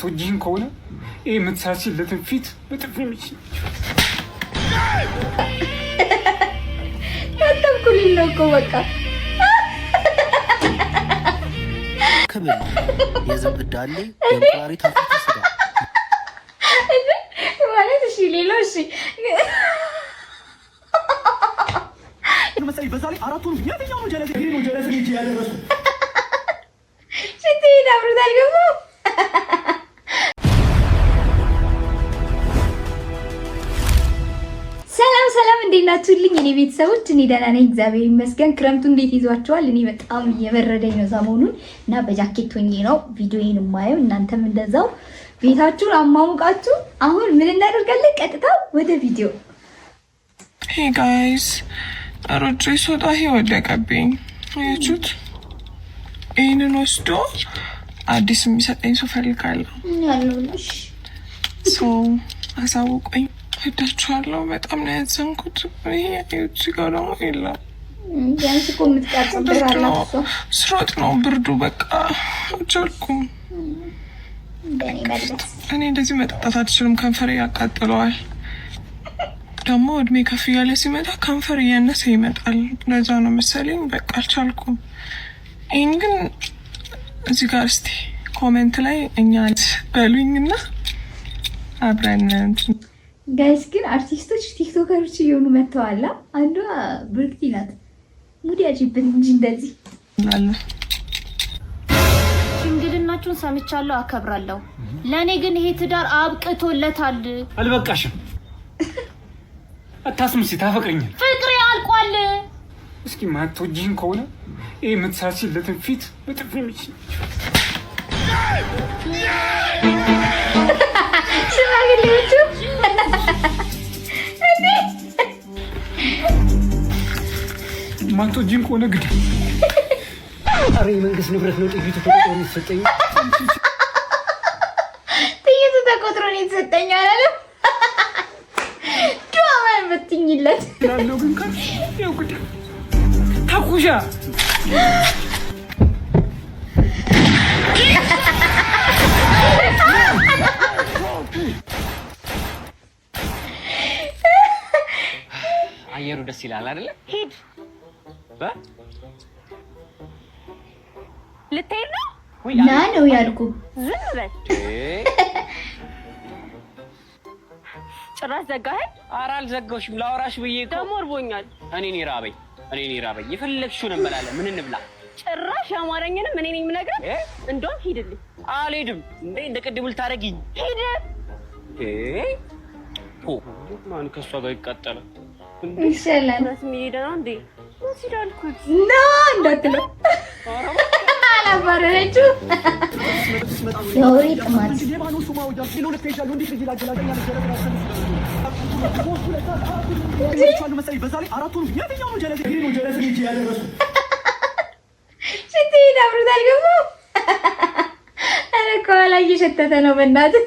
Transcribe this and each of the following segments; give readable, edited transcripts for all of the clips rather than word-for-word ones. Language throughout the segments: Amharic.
ማትወጂኝ ከሆነ ይሄ የምትሳሲለትን ፊት በጥፊ ምች ያተኩልኝ ነው እኮ በቃ ከምን የዘብዳሌ የምራሪ ታፍታ ስጋ ማለት እሺ ሌላው እሺ መሰለኝ በዛሬ አራቱን የትኛው ነው ጀለስ ልጅ ያደረሱ ሽቲ ዳብሩታል ገቡ ሰላም እንዴት ናችሁልኝ? እኔ ቤተሰቦች እኔ ደህና ነኝ እግዚአብሔር ይመስገን። ክረምቱ እንዴት ይዟችኋል? እኔ በጣም እየበረደኝ ነው ሰሞኑን እና በጃኬት ሆኜ ነው ቪዲዮዬን የማየው። እናንተም እንደዛው ቤታችሁን አማሙቃችሁ አሁን ምን እናደርጋለን? ቀጥታ ወደ ቪዲዮ። ሄይ ጋይስ ሮጬ ስወጣ ወደቀብኝ። አያችሁት? ይህንን ወስዶ አዲስ የሚሰጠኝ ሰው ፈልጋለሁ። ያለውልሽ አሳውቆኝ ሄዳችኋለሁ። በጣም ነው ያዘንኩት። ይሄ እዚህ ጋር ደግሞ የለም። ቢያንስ እኮ የምትቀርጽበት አላችሁ። ስሮጥ ነው ብርዱ። በቃ አልቻልኩም። እኔ እንደዚህ መጠጣት አልችልም። ከንፈር ያቃጥለዋል። ደግሞ እድሜ ከፍ እያለ ሲመጣ ከንፈር እያነሰ ይመጣል። ለዛ ነው መሰለኝ በቃ አልቻልኩም። ይህን ግን እዚህ ጋር እስቲ ኮሜንት ላይ እኛ በሉኝና አብረን ጋይስ ግን አርቲስቶች ቲክቶከሮች እየሆኑ መጥተዋል። አንዷ ብርክቲ ናት። ሙዲ ያጂብን እንጂ እንደዚህ ሽምግልናችሁን ሰምቻለሁ፣ አከብራለሁ። ለኔ ግን ይሄ ትዳር አብቅቶለታል። አልበቃሽም? አታስምሲ። ታፈቅረኛል። ፍቅሬ አልቋል። እስኪ ማትወጂኝ ከሆነ ይሄ የምትሳሲለትን ፊት በጥፊ ምች ሽማግሌዎቹ ማትወጂኝ ከሆነ ግድ አሬ መንግስት ንብረት ነው። ጥይቱ ተቆጥሮ ነው የተሰጠኝ። ጥይቱ ተቆጥሮ ነው የተሰጠኝ አላለ። ዱአማን በትኝለት ያለው ግን ካል ያው ግድ ታኩሻ አየሩ ደስ ይላል አይደለ? ሂድ ልትሄድ ነው? ና ነው ያልኩ። ዝም በል። ጭራሽ ዘጋኸኝ? ኧረ አልዘጋሁሽም። ላወራሽ ብዬ እኮ ደግሞ እርቦኛል። እኔ ራበኝ። የፈለግሽውን እንበላለን። ምን እንብላ? ጭራሽ አማርኛንም እኔ ነኝ የምነግርህ። እንደውም ሂድልኝ። አልሄድም። እንደ ቅድሙ ልታደርጊኝ? ሂድ። ማን ከእሷ ጋር ይቃጠላል? ይሻላል። እራስም እየሄደ ነው እንዴ? ወሲድ አልኩት። ና እንዳትለው አላባረረችው። የወሬ ጥማት በዛሬ አራቱን የትኛው ነው ጀለስ ልጅ ያደረሱ ሽቲ ዳብሩታል ገቡ። ኧረ ከኋላ እየሸተተ ነው በእናትህ።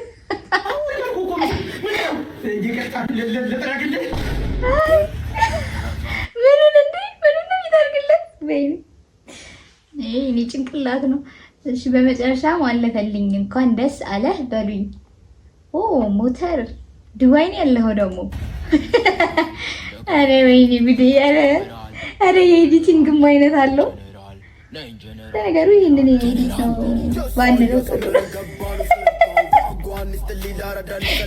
ምኑን የሚታርግለት? እኔ ጭንቅላት ነው። እሺ በመጨረሻም አለፈልኝ። እንኳን ደስ አለህ በሉኝ። ሞተር ዱባይ ነው ያለኸው ደግሞ። ኧረ ወይኔ ቢዲ። ኧረ የኤዲቲንግም አይነት አለው ለነገሩ። ይህንን የኤዲት ነው ባንለው ጥሩ ነው።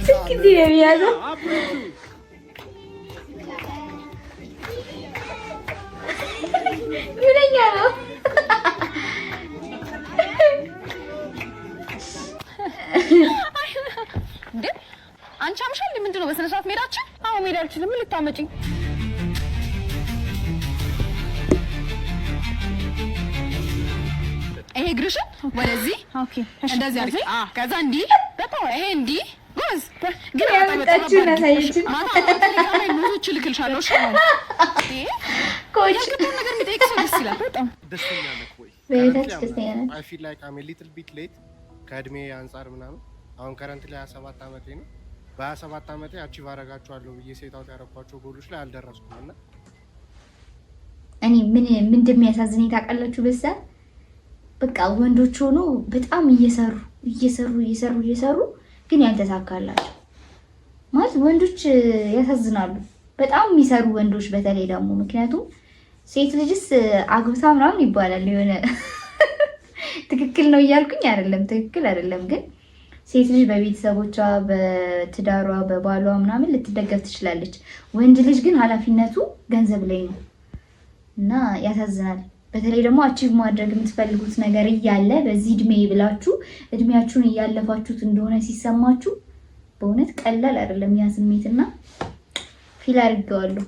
ስልክ እንዲህ ነው የሚያዘው። ምንኛ ነው እንዴ? አንቺ አምሻል ምንድነው? በስነ ስርዓት ሜዳችን? አዎ ሜዳ አልችልም። ምን ልታመጪኝ? ይሄ እግርሽን ወደዚህ እንደዚህ አድርጊ። ከዛ እንዲህ ይሄ እንዲህ ጎዝ ግን ያመጣችው ናሳየችን ብዙዎች ልክልሻለሁ። ኮች ነገር የሚጠይቅ ሰው ደስ ይላል በጣም። ደስተኛ ነህ ወይ? በቤታችን ደስተኛ ነን። I feel like I'm a little bit late ከእድሜ አንጻር ምናምን። አሁን ከረንት ላይ 27 ዓመቴ ነው። በ27 ዓመቴ አቺቭ አደርጋቸዋለሁ ብዬ ሴት አውጥ ያደረኳቸው ጎሎች ላይ አልደረስኩም እና እኔ ምን እንደሚያሳዝነኝ ታውቃላችሁ? በዛ በቃ ወንዶች ሆኖ በጣም እየሰሩ ግን ያልተሳካላቸው ማለት ወንዶች ያሳዝናሉ። በጣም የሚሰሩ ወንዶች በተለይ ደግሞ ምክንያቱም ሴት ልጅስ አግብታ ምናምን ይባላል የሆነ ትክክል ነው እያልኩኝ አይደለም፣ ትክክል አይደለም። ግን ሴት ልጅ በቤተሰቦቿ በትዳሯ በባሏ ምናምን ልትደገፍ ትችላለች። ወንድ ልጅ ግን ኃላፊነቱ ገንዘብ ላይ ነው እና ያሳዝናል። በተለይ ደግሞ አቺቭ ማድረግ የምትፈልጉት ነገር እያለ በዚህ እድሜ ብላችሁ እድሜያችሁን እያለፋችሁት እንደሆነ ሲሰማችሁ በእውነት ቀላል አይደለም ያ ስሜትና ፊል አድርገዋለሁ።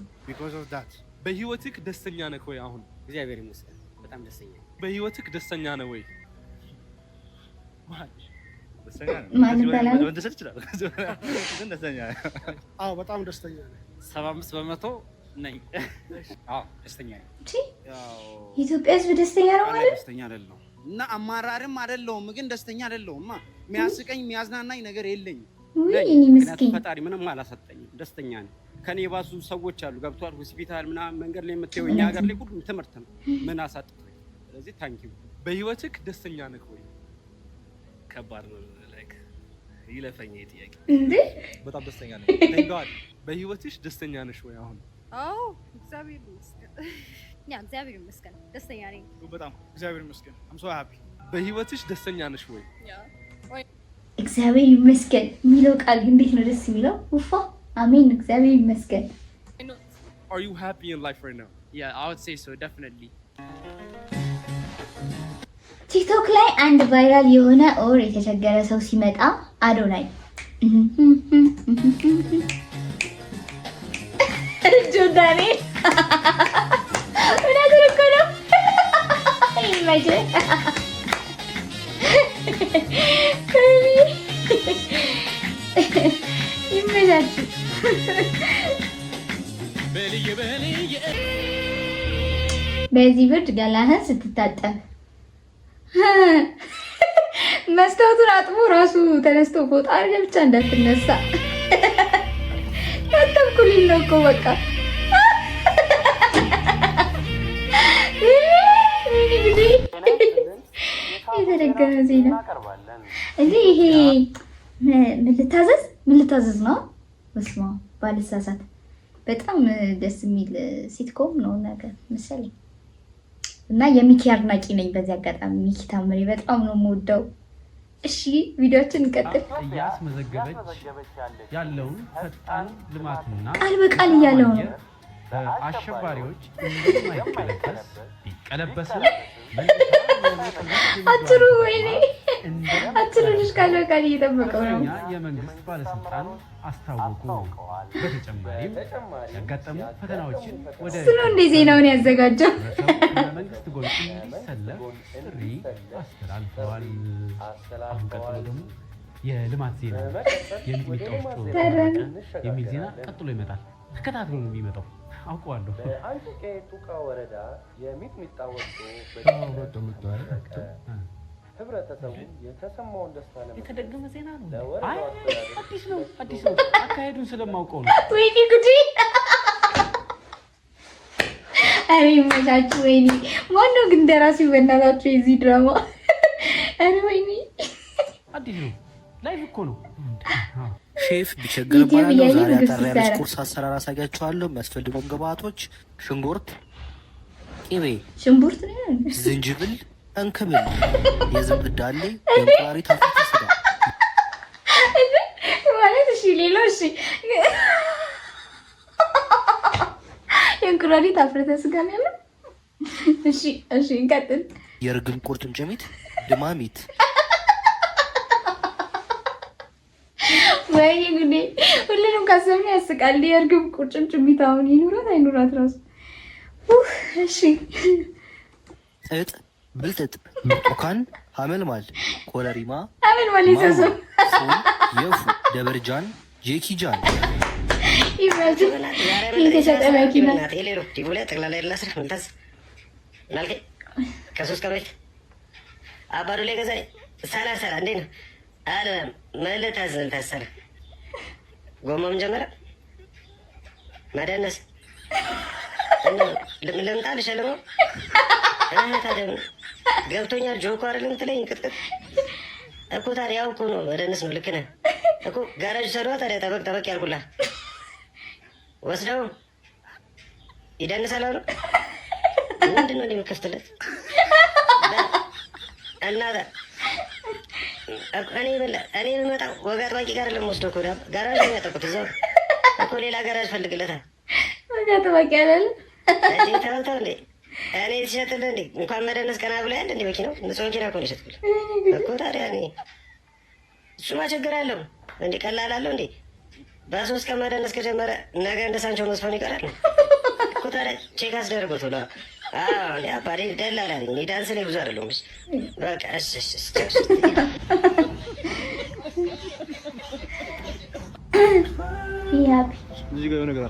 በህይወትክ ደስተኛ ነህ ወይ? አሁን እግዚአብሔር ይመስገን በጣም ደስተኛ ነኝ። በህይወትክ ደስተኛ ነህ ወይ? አዎ በጣም ደስተኛ ነኝ። 75% ነኝ። አዎ ደስተኛ ነኝ። ኢትዮጵያ ህዝብ ደስተኛ ነው ማለት ደስተኛ አይደለሁም እና አማራርም አይደለሁም፣ ግን ደስተኛ አይደለሁም። የሚያስቀኝ የሚያዝናናኝ ነገር የለኝም። እኔ ምስኪን ፈጣሪ ምንም አላሰጠኝም። ደስተኛ ነኝ። ከኔ ባሱ ሰዎች አሉ ገብቷል። ሆስፒታል ምናምን መንገድ ላይ የምታየው እኛ ሀገር ላይ ሁሉም ትምህርት ነው። ምን አሳጥቶኝ። ስለዚህ ታንኪዩ። በህይወትክ ደስተኛ ነህ ወይ? ከባድ ነው። ላይክ ይለፈኝ ጥያቄ እንዴ። በጣም ደስተኛ ነኝ። ተንጋዋል። በህይወትሽ ደስተኛ ነሽ ወይ አሁን? አዎ እግዚአብሔር ይመስገን። እግዚአብሔር ይመስገን ደስተኛ ነኝ። በጣም እግዚአብሔር ይመስገን። I'm so happy። በህይወትሽ ደስተኛ ነሽ ወይ? እግዚአብሔር ይመስገን የሚለው ቃል እንዴት ነው ደስ የሚለው! ውፋ አሜን። እግዚአብሔር ይመስገን። Are you happy in life right now? Yeah, I would say so definitely. ቲክቶክ ላይ አንድ ቫይራል የሆነ ኦር የተቸገረ ሰው ሲመጣ አዶናይ ጆዳኔ ምን አደረኩ ነው ይመጀ ይመጃችሁ። በዚህ ብርድ ገላህን ስትታጠብ መስታወቱን አጥቦ ራሱ ተነስቶ ፎጣ አድርገህ ብቻ እንዳትነሳ። ታጠብኩልኝ ነው እኮ በቃ። የተደገመ ዜና እንዴ ይሄ ምን ልታዘዝ ነው? በስመ አብ ባልሳሳት በጣም ደስ የሚል ሲትኮም ነው ነገር መሰለኝ። እና የሚኪ አድናቂ ነኝ። በዚህ አጋጣሚ ሚኪ ታምሬ በጣም ነው የምወደው። እሺ ቪዲዮችን እንቀጥል። እያስመዘገበች ያለውን ፈጣን ልማትና ቃል በቃል እያለው ነው አሸባሪዎች እንደማይቀለበስ ቢቀለበስም አትሩ ወይኔ አትሩ ልጅ ቃል በቃል እየጠበቀው ነው። የመንግስት ባለስልጣን አስታወቁ። በተጨማሪም ያጋጠሙ ፈተናዎችን ወደ ስለ እንደ ዜናውን ያዘጋጀው መንግስት ጎን እንዲሰለፍ ጥሪ አስተላልፈዋል። አሁን ቀጥሎ ደግሞ የልማት ዜና የሚጥሚጣ ወፍጮ የሚል ዜና ቀጥሎ ይመጣል። ተከታትሎ ነው የሚመጣው። አውቀዋለሁ። አንድ ከጡቃ ወረዳ የሚጥሚጣ ወፍጮ ህብረተሰቡ የተሰማውን ደስታ የተደገመ ዜና ነው። አይ አዲስ ነው አካሄዱን ስለማውቀው ነው። ወይኔ ጉዲ! አሬ መቻችሁ ወይኔ! ማነው ግን ደራሲው በእናታችሁ የዚህ ድራማ? አሬ ወይኔ! አዲስ ነው። ላይቭ እኮ ነው። ሼፍ ቢቸገር ባለው ዛሬ አጠር ያለች ቁርስ አሰራር አሳያችኋለሁ። የሚያስፈልጉን ግብአቶች ሽንኩርት፣ ቅቤ፣ ዝንጅብል፣ እንክብል፣ የዝንብ ዳሌ፣ የእንቁላሊት አፍንጫ ስጋ ማለት እሺ። ሌላው እሺ የእንቁላሊት አፍንጫ ስጋ ነው ያለው። እሺ እንቀጥል። የእርግብ ቁርጭምጭሚት፣ ድማሚት ወይ ጉዴ! ሁሉንም ካሰብን ያስቃል። የእርግብ ቁርጭምጭሚት አሁን ይኑራት አይኑራት ራሱ እሺ። ጥጥ፣ ብልጥጥ፣ ብርቱካን፣ ሀመልማል፣ ኮረሪማ፣ ይዘዘው የፉ፣ ደበርጃን፣ ጄኪጃን የተሸጠ መኪና ከሶስት ቀን በፊት አባዱ ላይ ገዛ ሰላሳ እንዴት ነው አለ መለታዝ ታሰረ ጎማም ጀመረ መደነስ ለምጣልሽ አለ ነው ታዲያ ገብቶኛል። ጆኮ አይደለም ትለኝ ቅጥቅጥ እኮ ታዲያ ያው እኮ ነው። መደነስ ነው። ልክ ነህ እኮ ጋራጅ ሰዷ። ታዲያ ጠበቅ ያልኩላ ወስደው ይደንሳል አሉ። ምንድን ነው እንደሚከፍትለት እናታ እኔ ብመጣ ወግ አጥባቂ ጋር ለምወስደው እኮ ጋራጅ ነው ያጠቁት። እዛው እኮ ሌላ ጋራጅ ፈልግለታል። ወግ አጥባቂ ያላለ ተው እንዴ እኔ ትሸጥልህ እንዴ? እንኳን መደነስ ቀና ብሎ ያለ እንዴ መኪናው ንጹህ መኪና እኮ ነው የሸጥኩልህ እኮ። ታዲያ እኔ እሱማ ችግር አለው እንዴ? ቀላል አለው እንዴ? በ3 ቀን መደነስ ከጀመረ ነገ እንደ ሳንቾ መስፈን ይቀራል እኮ። ታዲያ ቼክ አስደርጎት ብሎ እንዴ አባዴ ደላላ ነኝ እኔ። ዳንስ ላይ ብዙ አይደለሁም። በቃ እዚህ ጋር ነገር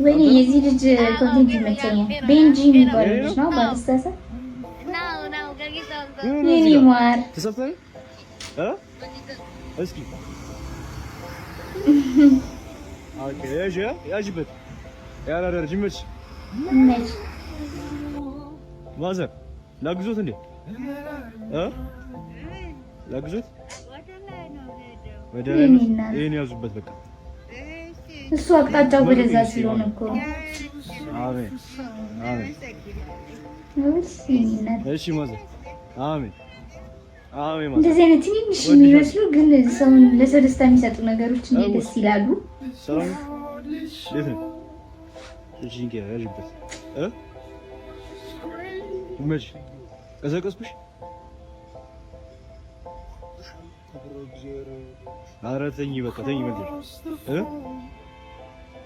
ወይ የዚህ ልጅ ኮንቴንት ይመቸኛል። ቤንጂ የሚባለው ልጅ ነው ባለስታሳ የኔ ማር ተሰፍተኝ እስኪ ኦኬ ያጅበት ያራዳር ጅምች ነች ማዘር ላግዞት እንዴ ላግዞት ይሄን ያዙበት በቃ እሱ አቅጣጫው ወደዛ ስለሆነ እኮ አሜን አሜን እሺ ማዘር አሜን አሜን። እንደዚህ አይነት ትንሽ የሚመስሉ ግን ሰውን ለሰው ደስታ የሚሰጡ ነገሮች እንዴት ደስ ይላሉ። ሰላም እንዴት ነው? እሺ እንግዲህ ያዥበት መች ቀሰቀስኩሽ? ኧረ ተኝ በቃ ተኝ መልሽ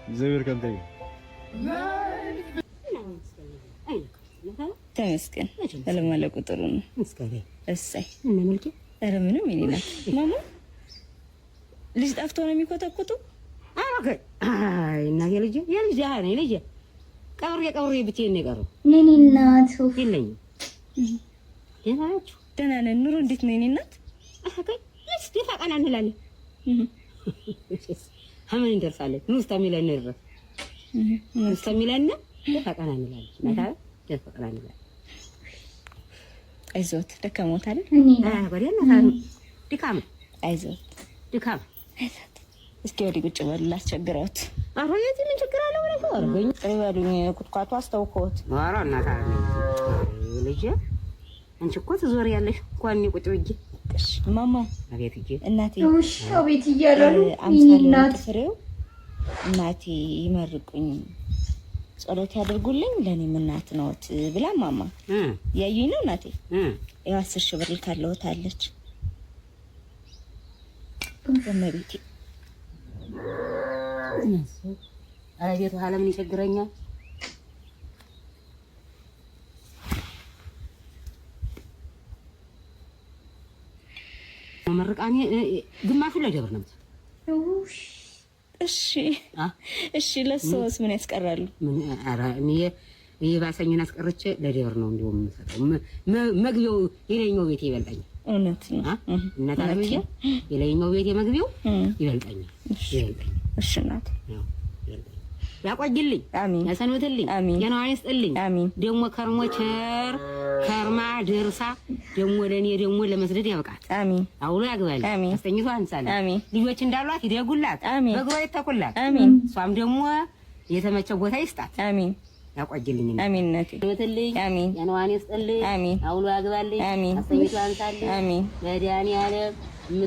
እግዚአብሔር ካንተ ጋር ተመስገን አለማለቁ ጥሩ ነው። እሰይ እና መልኬ ኧረ ምንም የኔ ናት። ማማ ልጅ ጠፍቶ ነው የሚኮተኩቱ? አይ እናቴ ልጅ የልጅ አይ ልጅ ቀብሬ ብቻዬን ነው የቀረው። የኔ እናት የለኝም። ደህና ናችሁ? ደህና ነን። ኑሮ እንዴት ነው የኔ እናት? እስቲ ፈቀና እንላለን። ሀምን እንደርሳለን። ንስታ ሚለን ድረስ ንስታ ሚለን ፈቀና እንላለን። ማታ ፈቀና እንላለን። አይዞት ደከሞት አይደል? ወዲያና ድካም አይዞት ድካም አይዞት። እስኪ ወዲህ ቁጭ በሉ ላስቸግረውት። አሁን የዚህ ምን ችግር አለ? ወደ አርገኝ ጥሪባሉኝ ኩትኳቱ አስተውኮት ዋራ እናታ ልጅ አንቺ እኮ ትዞር ያለሽ እንኳን ቁጭ ብዬ እሺ ማማ አቤት እጄ እናቴ እሺ አቤት እያላሉ እናት ፍሬው እናቴ ይመርቁኝ ጸሎት ያደርጉልኝ ለኔም እናት ነውት ብላ ማማ ያዩኝ ነው እናቴ ያው 10 ሺህ ብር ልካለውታለች በመቤቴ አቤት ኋላ ምን ይቸግረኛል? መመርቃኔ ግማሹ ለደብር ነው። እሺ ለሰውስ ምን ያስቀራሉ? ምን አራ እኔ የባሰኝን አስቀርቼ ለደብር ነው እንደውም የምሰጠው። መግቢያው የለኛው ቤት ይበልጣኛል። እውነት ነው እናት አለምዬ የለኛው ቤት የመግቢያው ይበልጣኛል። እሺ እናት ያቆይልኝ፣ አሜን። ያሰንብትልኝ፣ አሜን። የነዋን ይስጥልኝ፣ አሜን። ደግሞ ከርሞ ቸር ከርማ ድርሳ ደግሞ ለኔ ደግሞ ለመስደድ ያብቃት፣ አሜን። አውሎ ያግባል፣ አሜን። አስተኝቶ አንሳለ፣ አሜን። ልጆች እንዳሏት ይደጉላት፣ አሜን። በግባ ይተኩላት፣ አሜን። እሷም ደግሞ የተመቸው ቦታ ይስጣት፣ አሜን። ያቆይልኝ፣ አሜን። ነቲ ይወትልኝ፣ አሜን። የነዋን ይስጥልኝ፣ አሜን። አውሎ ያግባልኝ፣ አሜን። አስተኝቶ አንሳለ፣ አሜን። መድኃኔ ዓለም እኔ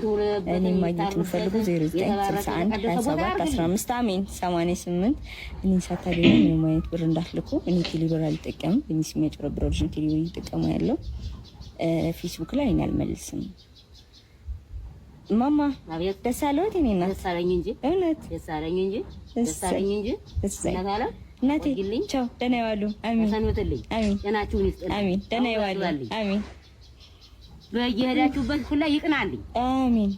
ማግኘት የምፈልጉ 0961 27 15 አሜን 88 እኔን ሳታገኙ ምንም አይነት ብር እንዳትልኩ። እኔ ቴሌብር አልጠቀምም። እኔ የሚያጭበረብረው ልጅ ቴሌብር እየተጠቀሙ ያለው ፌስቡክ ላይ እኔ አልመልስም። ማማ አቤት ደስ አለዎት? እኔ እና ደስ አለኝ እንጂ እውነት ደስ አለኝ እንጂ ደስ አለኝ እንጂ እናታላ እናቴ ቻው፣ ደህና ይዋሉ። አሜን። ሰንብትልኝ፣ አሜን። ጤናችሁን ይስጥልኝ፣ አሜን። ደህና ይዋሉ። አሜን። በየሄዳችሁበት ሁላ ይቅናልኝ፣ አሜን።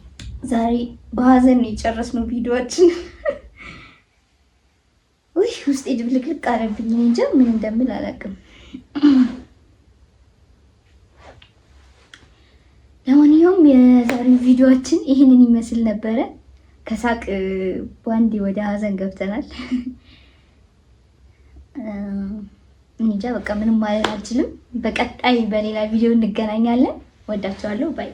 ዛሬ በሀዘን የጨረስነው ቪዲዮአችን ውይ ውስጤ ድብልቅልቅ አለብኝ። እንጃ ምን እንደምል አላውቅም። ለማንኛውም የዛሬው ቪዲዮአችን ይህንን ይመስል ነበረ። ከሳቅ ባንዴ ወደ ሀዘን ገብተናል። እንጃ በቃ ምንም ማለት አልችልም። በቀጣይ በሌላ ቪዲዮ እንገናኛለን። ወዳችኋለሁ። ባይ